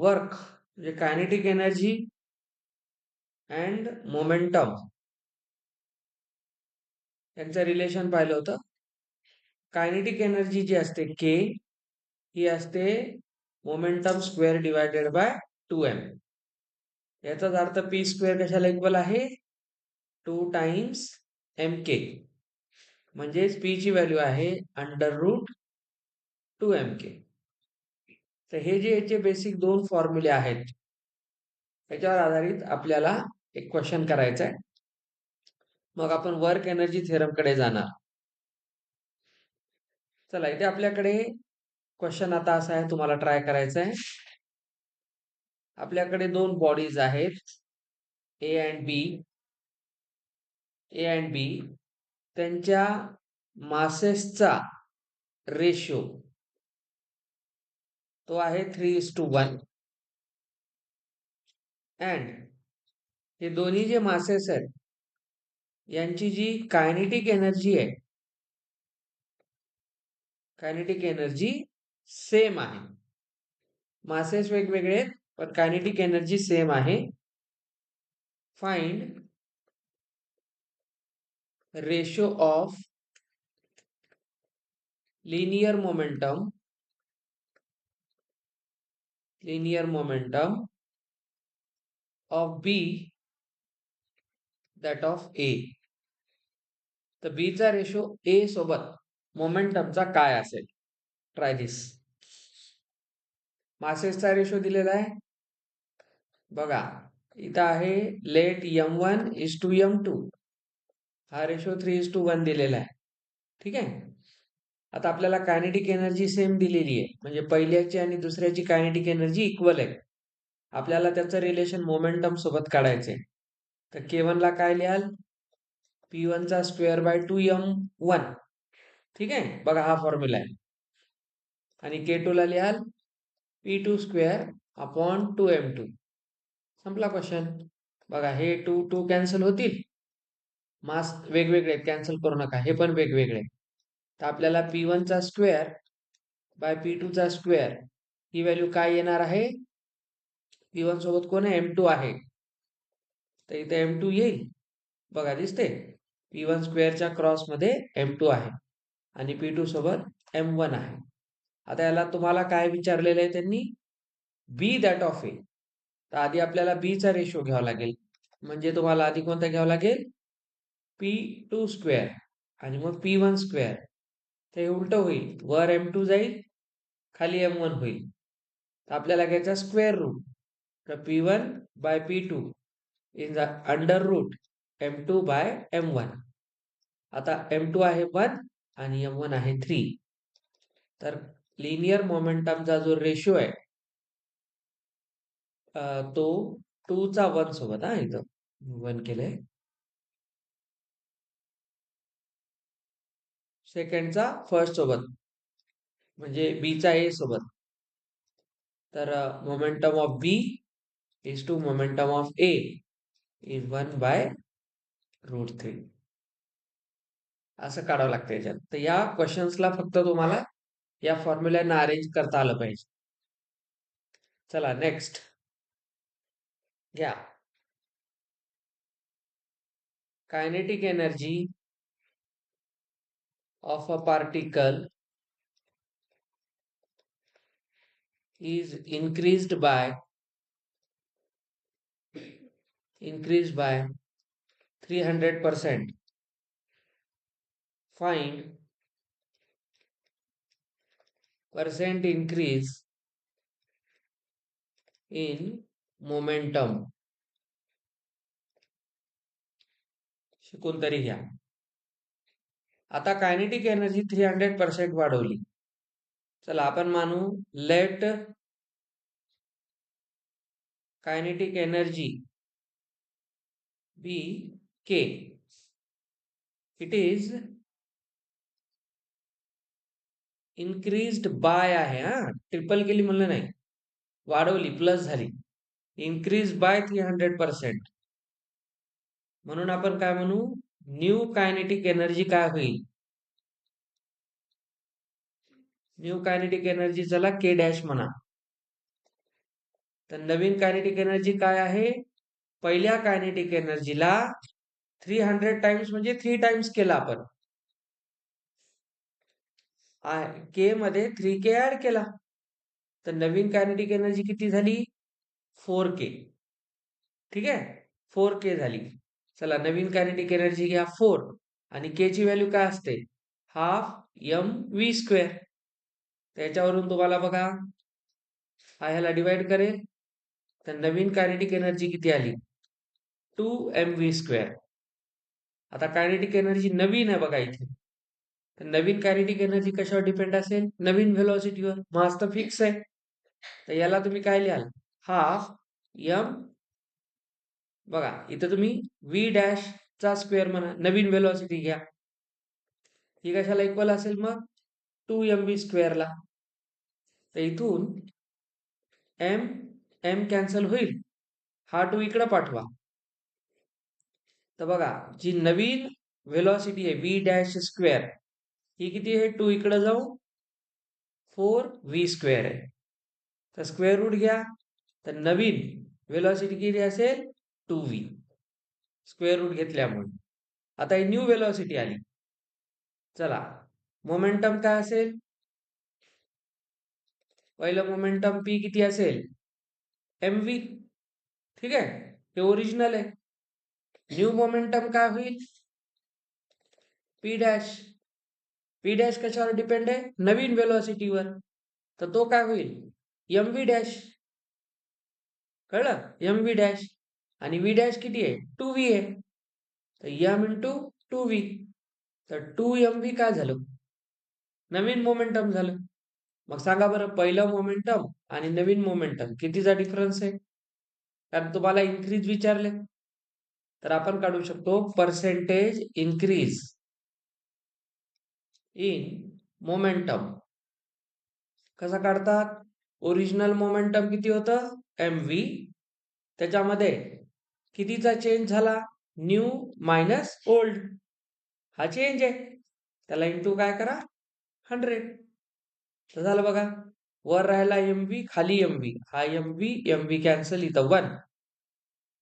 Work म्हणजे kinetic energy and momentum यांचं relation पाहिलं होतं. कायनेटिक एनर्जी जी असते के ही असते momentum square divided by 2m. याचाच अर्थ पी स्क्वेअर कशाला इक्वल आहे 2 टाइम्स mk. म्हणजेच पी ची व्हॅल्यू आहे √2mk. तर हे जे याचे बेसिक दोन फॉर्म्युले आहेत त्याच्यावर आधारित आपल्याला एक क्वेश्चन करायचा आहे. मग आपण वर्क एनर्जी थेरम कडे जाणार. चला इथे आपल्याकडे क्वेश्चन आता असा आहे, तुम्हाला ट्राय करायचा आहे. आपल्याकडे दोन बॉडीज आहेत ए अँड बी. त्यांच्या मासेसचा रेशो तो आहे 3:1. अँड हे दोन्ही जे मासेस आहेत यांची जी कायनेटिक एनर्जी आहे, कायनेटिक एनर्जी सेम आहे. मासेस वेगवेगळे आहेत पण कायनेटिक एनर्जी सेम आहे. Find ratio of linear momentum of B that of A. तर B चा रेशो A सोबत मोमेंटमचा काय असेल? ट्राय दिस. मासेसचा रेशो दिलेला आहे बघा, इथं आहे लेट m1:m2. हा रेशो 3:1 दिलेला आहे. ठीक आहे. आता आपल्याला कायनेटिक एनर्जी सेम दिलेली आहे, म्हणजे पहिल्याची आणि दुसऱ्याची कायनेटिक एनर्जी इक्वल आहे. आपल्याला त्याचं रिलेशन मोमेंटम सोबत काढायचंय. तर K1 ला काय लिहाल P1 चा स्क्वेअर बाय 2m1. ठीक आहे, बघा हा फॉर्म्युला आहे. आणि K2 ला लिहाल P2 स्क्वेअर अपॉन 2m2. संपला क्वेश्चन. बघा हे 2 कॅन्सल होतील, मास वेगवेगळे कॅन्सल करू नका, हे पण वेगवेगळे. तर आपल्याला P1 चा स्क्वेअर बाय P2 चा स्क्वेअर ही व्हॅल्यू काय येणार आहे? P1 सोबत कोण आहे m2 आहे, तर इथे m2 येईल. बघा दिसते P1 स्क्वेअरच्या क्रॉस मध्ये m2 आहे आणि P2 सोबत m1 आहे. आता याला तुम्हाला काय विचारलेलं आहे त्यांनी? बी दॅट ऑफ ए. तर आधी आपल्याला बी चा रेशो घ्यावा लागेल. म्हणजे तुम्हाला आधी कोणता घ्यावा लागेल P2 स्क्वेअर आणि मग P1 स्क्वेअर. ते उलट होईल, वर m2 जाईल खाली m1 होईल. तर आपल्याला घ्यायचा स्क्वेअर रूट. तर P1 by P2 in the under root m2 by m1. आता m2 आहे 1 आणि m1 आहे 3. तर लिनियर मोमेंटमचा जो रेशो आहे तो 2 चा 1 सोबत, इथं 1 केलंय, सेकंडचा फर्स्ट सोबत म्हणजे बी चा ए सोबत. तर momentum of B is to momentum of A is 1 by √3. असं काढावं लागतं याच्यात. तर या क्वेश्चन्सला फक्त तुम्हाला या फॉर्म्युल्यानं अरेंज करता आलं पाहिजे. चला नेक्स्ट घ्या. Kinetic energy of a particle is increased by 300%. Find percent increase in momentum. शिकून तरी घ्या. आता कायनेटिक एनर्जी 300% वाढवली. चला आपण मानू let kinetic energy be K. It is increased by आहे, ट्रिपल केली म्हणलं नाही, वाढवली, प्लस झाली, इन्क्रीज बाय 300%. म्हणून आपण काय म्हणू, न्यू कायनेटिक एनर्जी काय होईल? न्यू कायनेटिक एनर्जी चला के डॅश म्हणा. तर नवीन कायनेटिक एनर्जी काय आहे? पहिल्या कायनेटिक एनर्जीला 300 टाइम्स म्हणजे 3 टाइम्स केला आपण. के मध्ये 3k ऍड केला. तर नवीन कायनेटिक एनर्जी किती झाली? 4k. ठीक आहे, 4k झाली. चला, नवीन कायनेटिक एनर्जी घ्या 4 आणि के ची व्हॅल्यू काय असते? Half mv². त्याच्यावरून तुम्हाला बघा, हा ह्याला डिवाइड करेल, तर नवीन कायनेटिक एनर्जी किती आली? 2mv². आता कायनेटिक एनर्जी नवीन आहे बघा इथे. तर नवीन कायनेटिक एनर्जी कशावर डिपेंड असेल? नवीन व्हेलॉसिटीवर. मास तर फिक्स आहे. तर याला तुम्ही काय लिहाल? Half m. बघा इथं तुम्ही v डॅश चा स्क्वेअर म्हणा, नवीन व्हेलॉसिटी घ्या. ही कशाला इक्वल असेल मग? 2mv² ला. तर इथून m कॅन्सल होईल, हा 2 इकडे पाठवा. तर बघा, जी नवीन व्हेलॉसिटी आहे v डॅश स्क्वेअर, ही किती आहे? 2 इकडे जाऊ 4v² आहे. तर स्क्वेअर रूट घ्या, तर नवीन व्हेलॉसिटी किती असेल? 2v. स्क्वेअर रूट घेतल्यामुळे आता ही न्यू व्हेलॉसिटी आली. चला, मोमेंटम काय असेल? पहिलं मोमेंटम p किती असेल? mv. ठीक आहे, हे ओरिजिनल आहे. न्यू मोमेंटम काय होईल? p dash. p डॅश कशावर डिपेंड आहे? नवीन व्हेलॉसिटीवर. तर तो काय होईल? mv dash. कळलं? mv dash. आणि v डॅश किती आहे? 2v आहे. तर m इंटू 2v. तर 2mv काय झालं? नवीन मोमेंटम झालं. मग सांगा बरं, पहिलं मोमेंटम आणि नवीन मोमेंटम कितीचा डिफरन्स आहे? कारण तुम्हाला इन्क्रीज विचारले, तर आपण काढू शकतो पर्सेंटेज इन्क्रीज इन मोमेंटम. कसा काढतात? ओरिजिनल मोमेंटम किती होतं? mv. त्याच्यामध्ये कितीचा चेंज झाला? New minus old. हा चेंज आहे, त्याला इंटू काय करा? 100. तर झालं बघा, वर राहिला mv, खाली mv. हा mv कॅन्सल, इथं 1.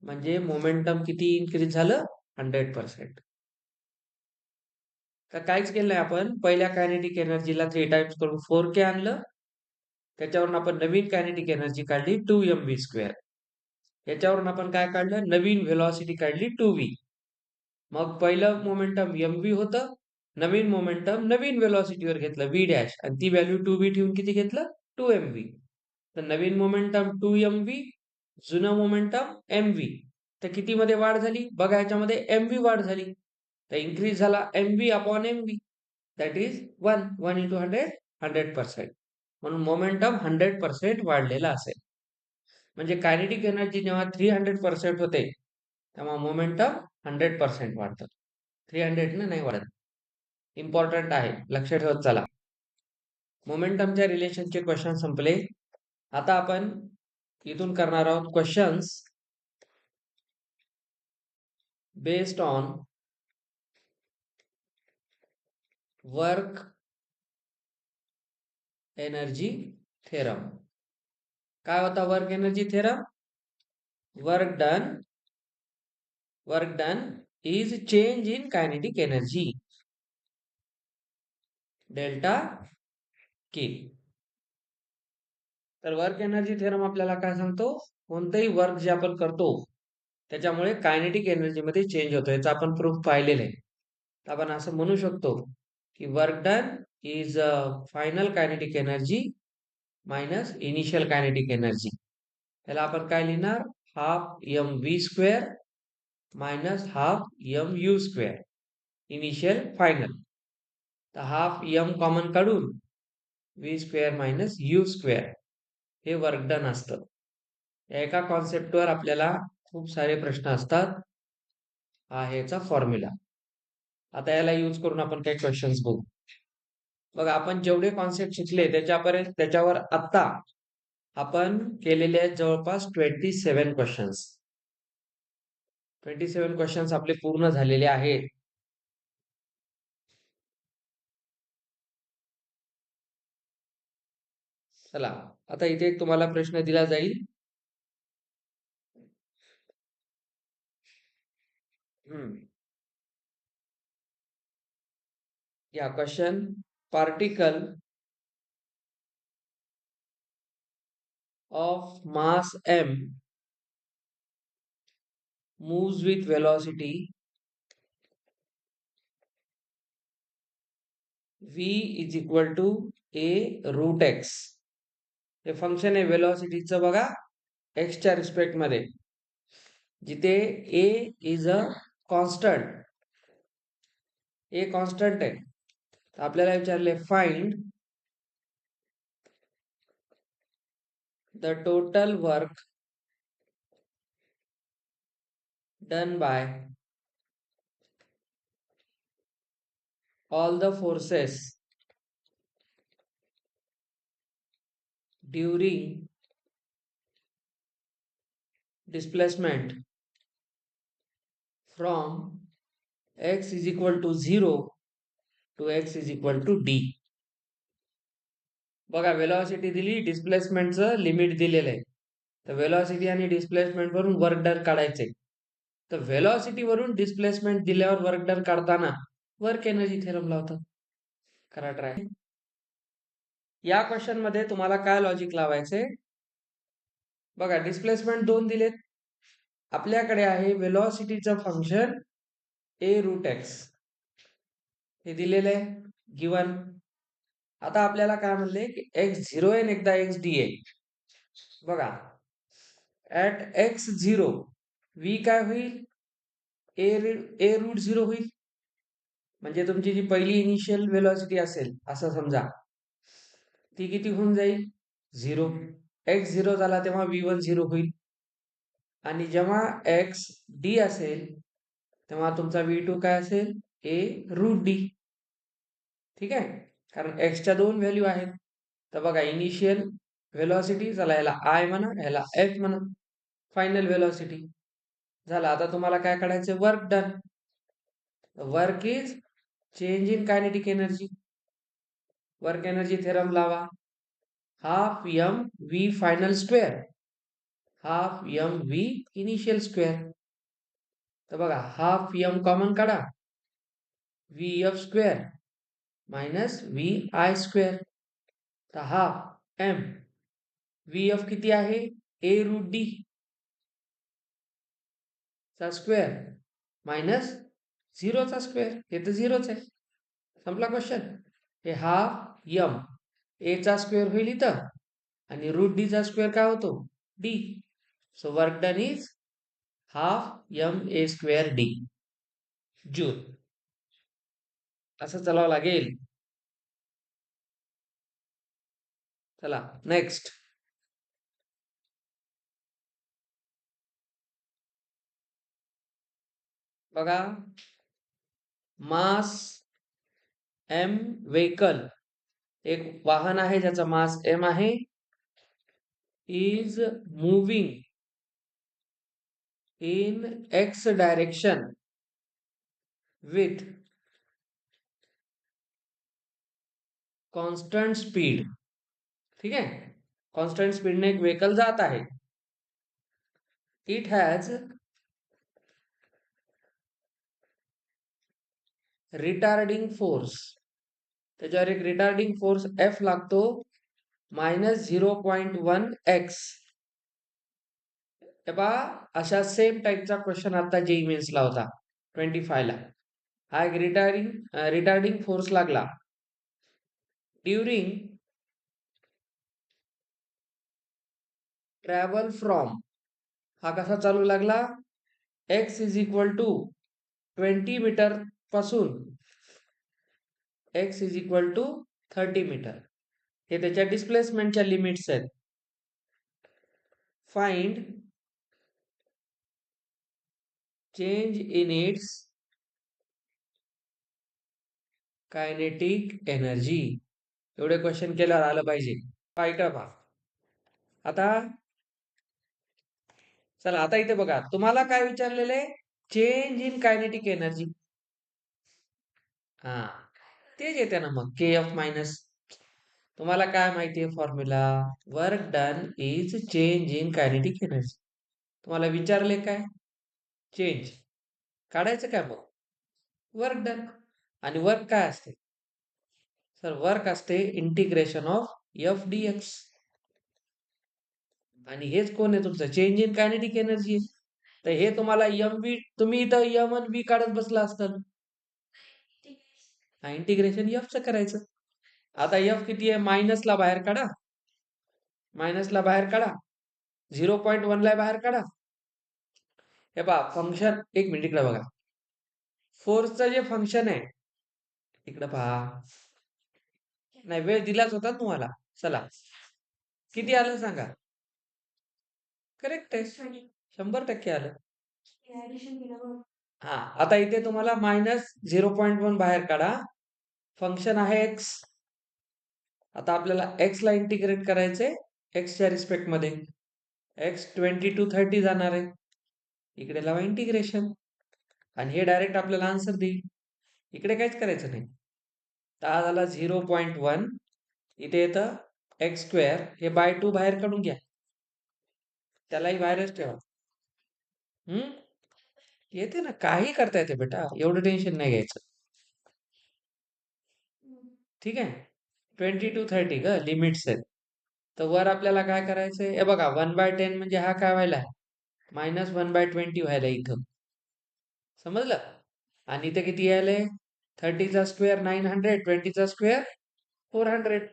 म्हणजे मोमेंटम किती इन्क्रीज झालं? 100%. तर काहीच केलं नाही आपण. पहिल्या कायनेटिक एनर्जीला 3 टाइम्स करून 4k आणलं. त्याच्यावरून आपण नवीन कायनेटिक एनर्जी काढली 2mv². याच्यावरून आपण काय काढलं? नवीन व्हेलॉसिटी काढली 2v. मग पहिलं मोमेंटम mv होतं, नवीन मोमेंटम नवीन व्हेलॉसिटीवर घेतलं v डॅश, आणि ती व्हॅल्यू 2v ठेवून किती घेतलं? 2mv. तर नवीन मोमेंटम 2mv, जुनं मोमेंटम mv. तर किती मध्ये वाढ झाली? बघा, याच्यामध्ये mv वाढ झाली. तर इन्क्रीज झाला mv upon mv, that is 1 into 100, 100%. म्हणून मोमेंटम 100% वाढलेला असेल. म्हणजे कायनेटिक एनर्जी जेव्हा 300% होते, तेव्हा मोमेंटम 100% वाढतं. 300 ने नाही वाढत. इम्पॉर्टंट आहे, लक्ष ठेवत चला. मोमेंटमच्या रिलेशनचे क्वेश्चन संपले. आता आपण इथून करणार आहोत questions based on work energy theorem. काय होता work energy theorem? Work done is change in kinetic energy delta K. तर वर्क एनर्जी थेरम आपल्याला काय सांगतो? कोणतंही वर्क जे आपण करतो त्याच्यामुळे कायनेटिक एनर्जी मध्ये चेंज होतो. याचा आपण प्रूफ पाहिलेलं आहे. तर आपण असं म्हणू शकतो की work done is final kinetic energy minus initial kinetic energy. त्याला आपण काय लिहिणार? Half mv² minus half mu², initial final. तर हाफ m कॉमन काढून v² मायनस u², हे वर्क डन असतं. एका कॉन्सेप्टवर आपल्याला खूप सारे प्रश्न असतात. हा ह्याचा फॉर्म्युला. आता याला यूज करून आपण काही क्वेश्चन्स बघू. बघा, आपण जेवढे कॉन्सेप्ट शिकले त्याच्यावर आता आपण केलेले आहेत जवळपास 27 क्वेश्चन्स. 27 क्वेश्चन्स आपले पूर्ण झालेले आहेत. चला, आता इथे एक तुम्हाला प्रश्न दिला जाईल. हम्म. Yeah, question. Particle of mass m moves with velocity v is equal to a root x. हे फंक्शन आहे वेलॉसिटीचं बघा एक्सच्या रिस्पेक्ट मध्ये, जिथे A is a constant, A constant आहे. तर आपल्याला विचारले find the total work done by all the forces during displacement from x is equal to 0 to x is equal to d. बघा वेलॉसिटी दिली, डिस्प्लेसमेंटचं लिमिट दिलेलं आहे. तर वेलॉसिटी आणि डिस्प्लेसमेंट वरून वर्क डन काढायचंय. तर वेलॉसिटी वरून डिस्प्लेसमेंट दिल्यावर वर्क डन काढताना वर्क एनर्जी थेरम लावतात. करा ट्राय. या क्वेश्चन मध्ये तुम्हाला काय लॉजिक लावायचंय बघा, डिस्प्लेसमेंट 2 दिलेत, आपल्याकडे आहे वेलॉसिटीचं फंक्शन ए रूट एक्स, हे दिलेलं आहे गिवन. आता आपल्याला काय म्हणले की एक्स झिरो आहे एकदा एक्स डी आहे. बघा ऍट एक्स झिरो व्ही काय होईल, ए रूट झिरो होईल. म्हणजे तुमची जी पहिली इनिशियल वेलॉसिटी असेल असं समजा, ती किती होऊन जाईल, झिरो. एक्स झिरो झाला तेव्हा व्ही वन झिरो होईल. आणि जेव्हा एक्स डी असेल तेव्हा तुमचा व्ही टू काय असेल, ए रूट डी. ठीक आहे, कारण एक्सच्या 2 व्हॅल्यू आहेत. तर बघा इनिशियल व्हेलॉसिटी, चला याला आय म्हणा, याला एफ म्हणा, फायनल व्हेलॉसिटी झाला. आता तुम्हाला काय काढायचं, work done. Work is change in kinetic energy. Work energy theorem लावा, half m v final square half m v initial square. तर बघा हाफ एम कॉमन काढा, v f square minus v i square. तर half m v f किती आहे, A root D चा square minus झिरोचा square, हे तर झिरोच आहे. संपला क्वेश्चन. हे हाफ एम ए चा स्क्वेअर होईल इथं, आणि रूट डी चा स्क्वेअर काय होतो, D. So work done is half M A square D joule. असं चालावं लागेल. चला नेक्स्ट. बघा मास एम व्हेकल, एक वाहन आहे ज्याचा मास एम आहे, is moving in x direction with constant speed. ठीक आहे, कॉन्स्टंट स्पीडने एक व्हेकल जात आहे. इट हॅज रिटार्डिंग फोर्स, त्याच्यावर एक रिटार्डिंग फोर्स एफ लागतो -0.1 एक्स. तेव्हा अशा सेम टाईपचा क्वेश्चन आता जेई मेन्सला होता 25 ला. हा एक रिटार्डिंग फोर्स लागला ड्युरिंग ट्रॅव्हल फ्रॉम, हा कसा चालू लागला, x is equal to 20 metre पासून x is equal to 30 metre. हे त्याच्या डिस्प्लेसमेंटच्या लिमिट्स आहेत. Find change in its kinetic energy. एवढे क्वेश्चन केल्यावर आलं पाहिजे. ऐका पहा आता, चला आता इथे बघा तुम्हाला काय विचारलेलं आहे, चेंज इन कायनेटिक एनर्जी. हा तेच येते ना मग के एफ मायनस. तुम्हाला काय माहितीये formula, work done is change in kinetic energy. तुम्हाला विचारले काय, चेंज काढायचं काय मग? Work done. आणि वर्क काय असते? सर वर्क असते integration of F D x. आणि हेच कोण आहे तुमचं? चेंज इन कायनेटिक एनर्जी आहे. तर हे तुम्हाला एम व्ही, तुम्ही इथं एम एन व्ही काढत बसला असतात. हा इंटिग्रेशन एफचं करायचं. आता एफ किती आहे? मायनसला बाहेर काढा, मायनसला बाहेर काढा, 0.1 ला बाहेर काढा. हे पहा फंक्शन, एक मिनिट इकडे बघा. फोर्सचं जे फंक्शन आहे, इकडे पहा. नाही वेळ दिलाच होता तुम्हाला. चला किती आलं सांगा? करेक्ट आहे, 100% आलं. हा आता इथे तुम्हाला -0.1 बाहेर काढा. फंक्शन आहे एक्स. आता आपल्याला एक्स ला इंटिग्रेट करायचंय एक्सच्या रिस्पेक्ट मध्ये. एक्स 22 जाणार आहे. इकडे लावा इंटिग्रेशन आणि हे डायरेक्ट आपल्याला आन्सर देईल. इकडे काहीच करायचं नाही. तर हा झाला 0.1. इथे येतं x². हे बाय 2 बाहेर काढून घ्या. त्यालाही बाहेरच ठेवा. येते ना, काही करता येते बेटा, एवढं टेन्शन नाही घ्यायचं. ठीक आहे. 22-30 ग लिमिट्स आहेत. तर वर आपल्याला काय करायचंय? हे बघा 1/10 म्हणजे हा काय व्हायला? -1/20 व्हायला इथं. समजलं? आणि इथे किती यायलंय? 30चा स्क्वेअर 900, 20चा स्क्वेअर 400.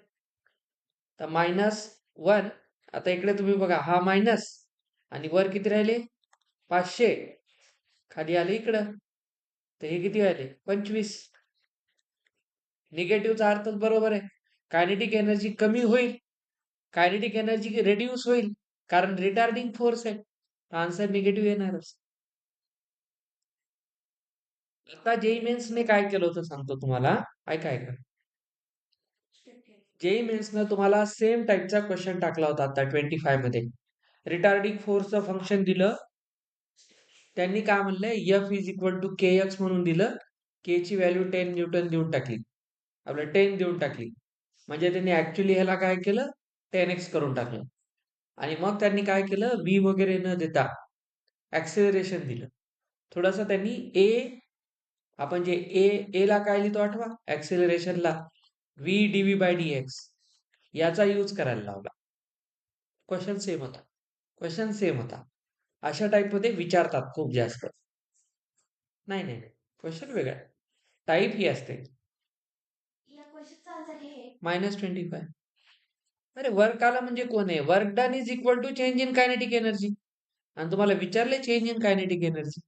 तर -1. आता इकडे तुम्ही बघा, हा मायनस आणि वर किती राहिले? 500. खाली आले इकडं, तर हे किती व्हायले? 25. निगेटिव्हचा अर्थच बरोबर आहे. कायनेटिक एनर्जी कमी होईल, कायनेटिक एनर्जी रेड्यूस होईल, कारण रिटार्डिंग फोर्स आहे. आन्सर निगेटिव्ह येणारच. आता जेई मेन्सने काय केलं होतं सांगतो तुम्हाला. ऐका ऐका. जेई मेन्सनं तुम्हाला सेम टाईपचा क्वेश्चन टाकला होता आता 25 मध्ये. रिटार्डिंग फोर्सचं फंक्शन दिलं. त्यांनी काय म्हणलंय? F is equal to K x म्हणून दिलं. के ची व्हॅल्यू 10 न्यूटन देऊन टाकली. आपलं 10 देऊन टाकली. म्हणजे त्यांनी ऍक्च्युली ह्याला काय केलं? 10x करून टाकलं. आणि मग त्यांनी काय केलं? व्ही वगैरे न देता ऍक्सेलरेशन दिलं. थोडस त्यांनी आपण जे ए ला काय लिहितो आठवा? ऍक्सेलरेशनला v dv by d x याचा यूज करायला लावला. क्वेश्चन सेम होता. क्वेश्चन सेम होता. अशा टाईपमध्ये विचारतात खूप जास्त. नाही नाही, क्वेश्चन वेगळा, टाईप ही असते. -25. अरे वर्क आला म्हणजे कोण आहे? Work done is equal to change in kinetic energy. आणि तुम्हाला विचारले चेंज इन कायनेटिक एनर्जी.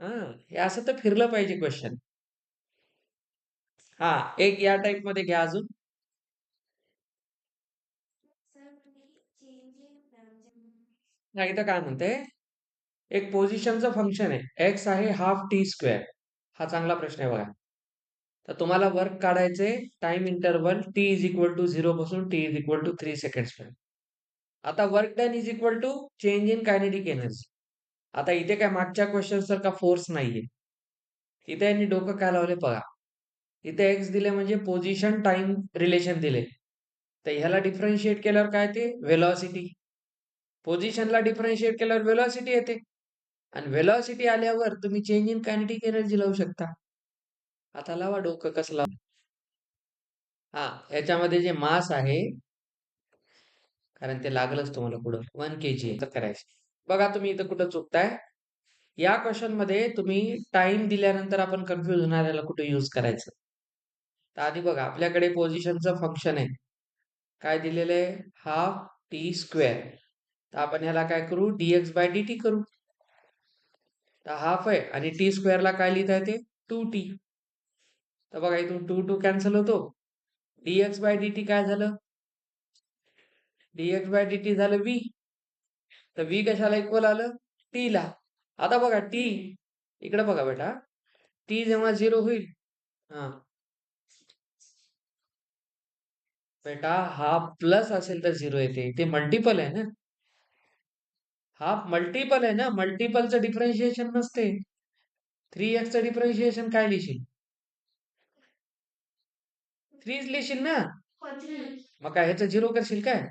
हा, हे असं तर फिरलं पाहिजे क्वेश्चन. हा, एक या टाईप मध्ये घ्या अजून. इथं काय म्हणते? एक पोझिशनचं फंक्शन आहे, एक्स आहे ½ t². हा चांगला प्रश्न आहे बघा. तर तुम्हाला वर्क काढायचे time interval t is equal to 0 पासून t is equal to 3 seconds पर्यंत. आता work done is equal to change in kinetic energy. आता इथे काय मागच्या क्वेश्चन सारखा फोर्स नाहीये. इथे यांनी डोकं काय लावले बघा. इथे एक्स दिले म्हणजे पोझिशन टाइम रिलेशन दिले. तर ह्याला डिफरन्शिएट केल्यावर काय ते? व्हेलॉसिटी. पोझिशनला डिफरन्शिएट केल्यावर व्हेलॉसिटी येते. आणि व्हेलॉसिटी आल्यावर तुम्ही चेंज इन कायनेटिक एनर्जी लावू शकता. आता लावा डोकं कसं. हा, याच्यामध्ये जे मास आहे, कारण ते लागलंच तुम्हाला पुढं, 1 kg करायचं. बघा तुम्ही इथं कुठं चुकताय. या क्वेश्चन मध्ये तुम्ही टाइम दिल्यानंतर आपण कन्फ्युज होणार, याला कुठे यूज करायचं. तर आधी बघा, आपल्याकडे पोझिशनचं फंक्शन आहे. काय दिलेलं आहे? ½ t². तर आपण ह्याला काय करू? dx/dt करू. तर हाफ आहे आणि t² ला काय लिहिता येते? 2t. तर बघा इथून 2 कॅन्सल होतो. dx/dt काय झालं? dx/dt झालं v. तर v कशाला इक्वल आलं? t ला. आता बघा t, इकडे बघा बेटा, t जेव्हा 0 होईल, हा बेटा, हा प्लस असेल तर 0 येते. ते मल्टिपल आहे ना. हा मल्टिपल आहे ना. मल्टिपलचं डिफरन्शिएशन नसते. 3x चं डिफरन्शिएशन काय लिहिशील? 3 लिहिशील ना. मग काय ह्याचं 0 करशील काय?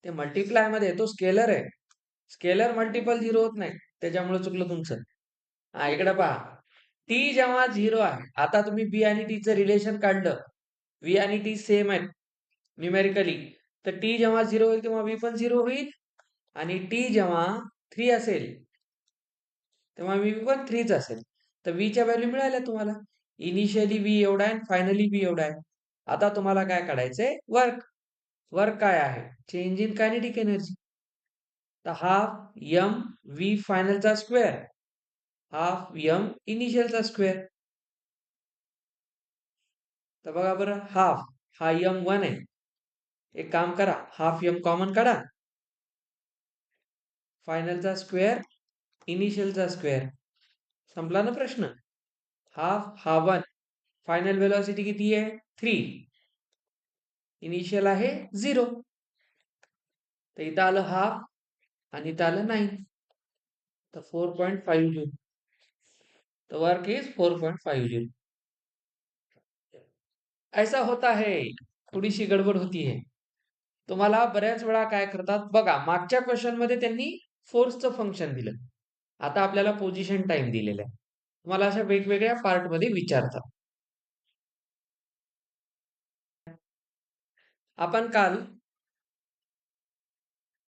ते मल्टिप्लाय मध्ये तो स्केलर आहे. स्केलर मल्टिपल 0 होत नाही. त्याच्यामुळे चुकलं तुमचं. हा इकडे पहा, टी जेव्हा 0 आहे, आता तुम्ही बी आणि टी चं रिलेशन काढलं, व्ही आणि टी सेम आहेत न्यूमेरिकली, तर टी जेव्हा 0 होईल तेव्हा व्ही पण 0 होईल, आणि टी जेव्हा 3 असेल तेव्हा व्ही पण 3च असेल. तर व्हीच्या व्हॅल्यू मिळाल्या तुम्हाला. इनिशियली व्ही एवढा आहे, फायनली व्ही एवढा आहे. आता तुम्हाला काय काढायचंय? वर्क. वर्क काय आहे? Change in kinetic energy. तर हाफ एम व्ही फायनलचा स्क्वेअर, हाफ एम इनिशियलचा स्क्वेअर. तर बघा बरं, हाफ हा एम 1 आहे. एक काम करा, हाफ एम कॉमन काढा, फायनलचा स्क्वेअर इनिशियलचा स्क्वेअर, संपला ना प्रश्न. हाफ हा 1, फायनल वेलोसिटी किती आहे? 3, इनिशियल आहे 0. तर इथं आलं हाफ आणि इथं आलं 9, तर 4.5 जूल. तर वर्क इज 4.5 जूल. ऐसा होता है, थोडीशी गडबड होती है. तुम्हाला बऱ्याच वेळा काय करतात बघा, मागच्या क्वेश्चन मध्ये त्यांनी फोर्सचं फंक्शन दिलं, आता आपल्याला पोझिशन टाइम दिलेला आहे. तुम्हाला अशा वेगवेगळ्या पार्ट मध्ये विचारतात. आपण काल